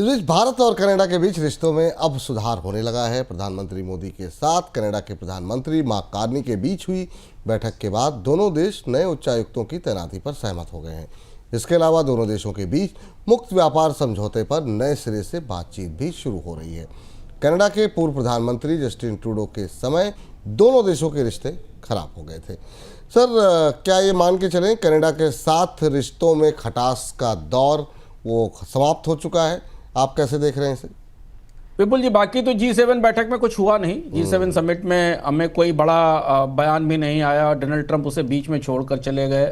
इस बीच भारत और कनाडा के बीच रिश्तों में अब सुधार होने लगा है। प्रधानमंत्री मोदी के साथ कनाडा के प्रधानमंत्री मार्क कार्नी के बीच हुई बैठक के बाद दोनों देश नए उच्चायुक्तों की तैनाती पर सहमत हो गए हैं। इसके अलावा दोनों देशों के बीच मुक्त व्यापार समझौते पर नए सिरे से बातचीत भी शुरू हो रही है। कनाडा के पूर्व प्रधानमंत्री जस्टिन ट्रूडो के समय दोनों देशों के रिश्ते खराब हो गए थे। सर, क्या ये मान के चलें कनाडा के साथ रिश्तों में खटास का दौर वो समाप्त हो चुका है? आप कैसे देख रहे हैं इसे? विपुल जी, बाकी तो G7 बैठक में कुछ हुआ नहीं। G7 समिट में हमें कोई बड़ा बयान भी नहीं आया। डोनाल्ड ट्रंप उसे बीच में छोड़कर चले गए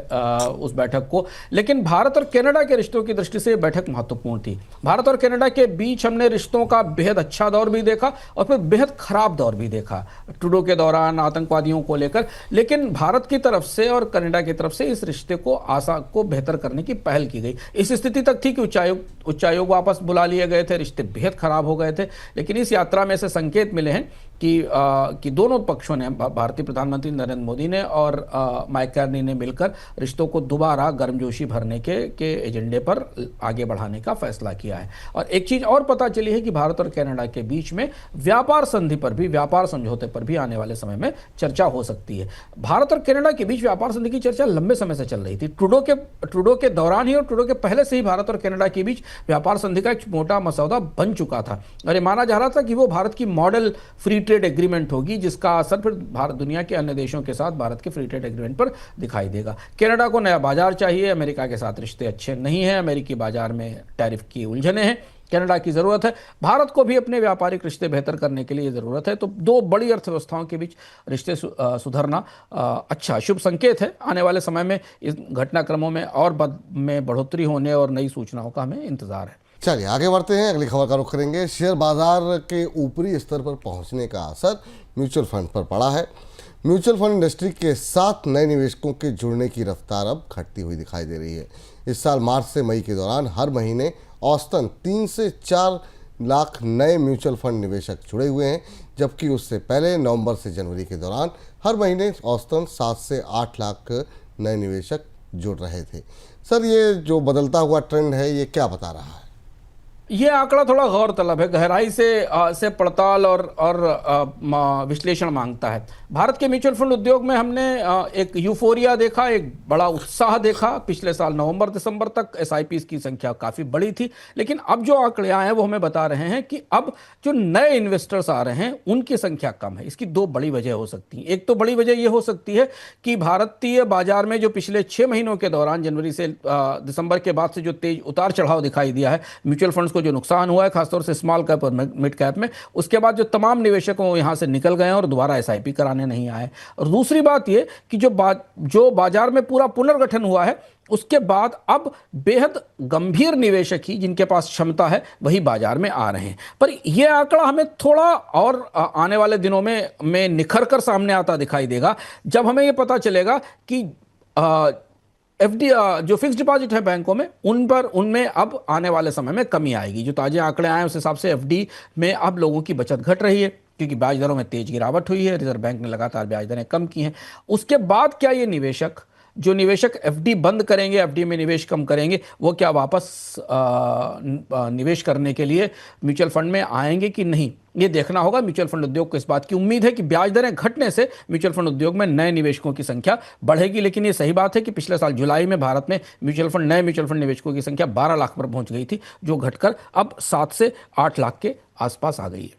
उस बैठक को। लेकिन भारत और कनाडा के रिश्तों की दृष्टि से बैठक महत्वपूर्ण थी। भारत और कनाडा के बीच हमने रिश्तों का बेहद अच्छा दौर भी देखा और फिर बेहद खराब दौर भी देखा ट्रूडो के दौरान आतंकवादियों को लेकर। लेकिन भारत की तरफ से और कनाडा की तरफ से इस रिश्ते को बेहतर करने की पहल की गई। इस स्थिति तक थी कि उच्चायोग वापस बुला लिए गए थे, रिश्ते बेहद खराब हो गए थे। लेकिन इस यात्रा में ऐसे संकेत मिले हैं कि दोनों पक्षों ने, भारतीय प्रधानमंत्री नरेंद्र मोदी ने और माइक कार्नी ने मिलकर रिश्तों को दोबारा गर्मजोशी भरने के एजेंडे पर आगे बढ़ाने का फैसला किया है। और एक चीज और पता चली है कि भारत और कनाडा के बीच में व्यापार संधि पर भी, व्यापार समझौते पर भी आने वाले समय में चर्चा हो सकती है। भारत और कनाडा के बीच व्यापार संधि की चर्चा लंबे समय से चल रही थी। ट्रूडो के दौरान ही और ट्रूडो के पहले से ही भारत और कनाडा के बीच व्यापार संधि का एक मोटा मसौदा बन चुका था और ये माना जा रहा था कि वो भारत की मॉडल फ्री ट्रेड एग्रीमेंट होगी, जिसका असर फिर भारत दुनिया के अन्य देशों के साथ भारत के फ्री ट्रेड एग्रीमेंट पर दिखाई देगा। कनाडा को नया बाजार चाहिए, अमेरिका के साथ रिश्ते अच्छे नहीं हैं, अमेरिकी बाजार में टैरिफ की उलझनें हैं, कनाडा की ज़रूरत है। भारत को भी अपने व्यापारिक रिश्ते बेहतर करने के लिए ज़रूरत है। तो दो बड़ी अर्थव्यवस्थाओं के बीच रिश्ते सुधरना अच्छा शुभ संकेत है। आने वाले समय में इस घटनाक्रमों में और बढ़ोतरी होने और नई सूचनाओं का हमें इंतजार है। चलिए आगे बढ़ते हैं, अगली खबर का रुख करेंगे। शेयर बाजार के ऊपरी स्तर पर पहुंचने का असर म्यूचुअल फंड पर पड़ा है। म्यूचुअल फंड इंडस्ट्री के साथ नए निवेशकों के जुड़ने की रफ्तार अब घटती हुई दिखाई दे रही है। इस साल मार्च से मई के दौरान हर महीने औसतन 3 से 4 लाख नए म्यूचुअल फंड निवेशक जुड़े हुए हैं, जबकि उससे पहले नवंबर से जनवरी के दौरान हर महीने औसतन 7 से 8 लाख नए निवेशक जुड़ रहे थे। सर, ये जो बदलता हुआ ट्रेंड है ये क्या बता रहा है? ये आंकड़ा थोड़ा गौर तलब है, गहराई से पड़ताल और विश्लेषण मांगता है। भारत के म्यूचुअल फंड उद्योग में हमने एक यूफोरिया देखा, एक बड़ा उत्साह देखा। पिछले साल नवंबर दिसंबर तक SIPs की संख्या काफ़ी बड़ी थी। लेकिन अब जो आंकड़े आए हैं वो हमें बता रहे हैं कि अब जो नए इन्वेस्टर्स आ रहे हैं उनकी संख्या कम है। इसकी दो बड़ी वजह हो सकती हैं। एक तो बड़ी वजह ये हो सकती है कि भारतीय बाजार में जो पिछले 6 महीनों के दौरान, जनवरी से दिसंबर के बाद से जो तेज उतार चढ़ाव दिखाई दिया है, म्यूचुअल फंड्स जो नुकसान हुआ है खासतौर से स्मॉल कैप और मिड कैप में, उसके बाद जो तमाम निवेशक वो यहां से निकल गए हैं और दोबारा SIP कराने नहीं आए। और दूसरी बात ये कि जो बाजार में पूरा पुनर्गठन हुआ है उसके बाद अब बेहद गंभीर निवेशक ही, जिनके पास क्षमता है, वही बाजार में आ रहे हैं। पर यह आंकड़ा हमें थोड़ा और आने वाले दिनों में निखर कर सामने आता दिखाई देगा, जब हमें यह पता चलेगा कि FD जो फिक्स डिपॉजिट है बैंकों में, उनमें अब आने वाले समय में कमी आएगी। जो ताजे आंकड़े आए हैं उस हिसाब से FD में अब लोगों की बचत घट रही है, क्योंकि ब्याज दरों में तेज गिरावट हुई है। रिजर्व बैंक ने लगातार ब्याज दरें कम की हैं। उसके बाद क्या ये निवेशक FD बंद करेंगे, FD में निवेश कम करेंगे, वो क्या वापस निवेश करने के लिए म्यूचुअल फंड में आएंगे कि नहीं, ये देखना होगा। म्यूचुअल फंड उद्योग को इस बात की उम्मीद है कि ब्याज दरें घटने से म्यूचुअल फंड उद्योग में नए निवेशकों की संख्या बढ़ेगी। लेकिन ये सही बात है कि पिछले साल जुलाई में भारत में नए म्यूचुअल फंड निवेशकों की संख्या 12 लाख पर पहुंच गई थी, जो घटकर अब 7 से 8 लाख के आसपास आ गई है।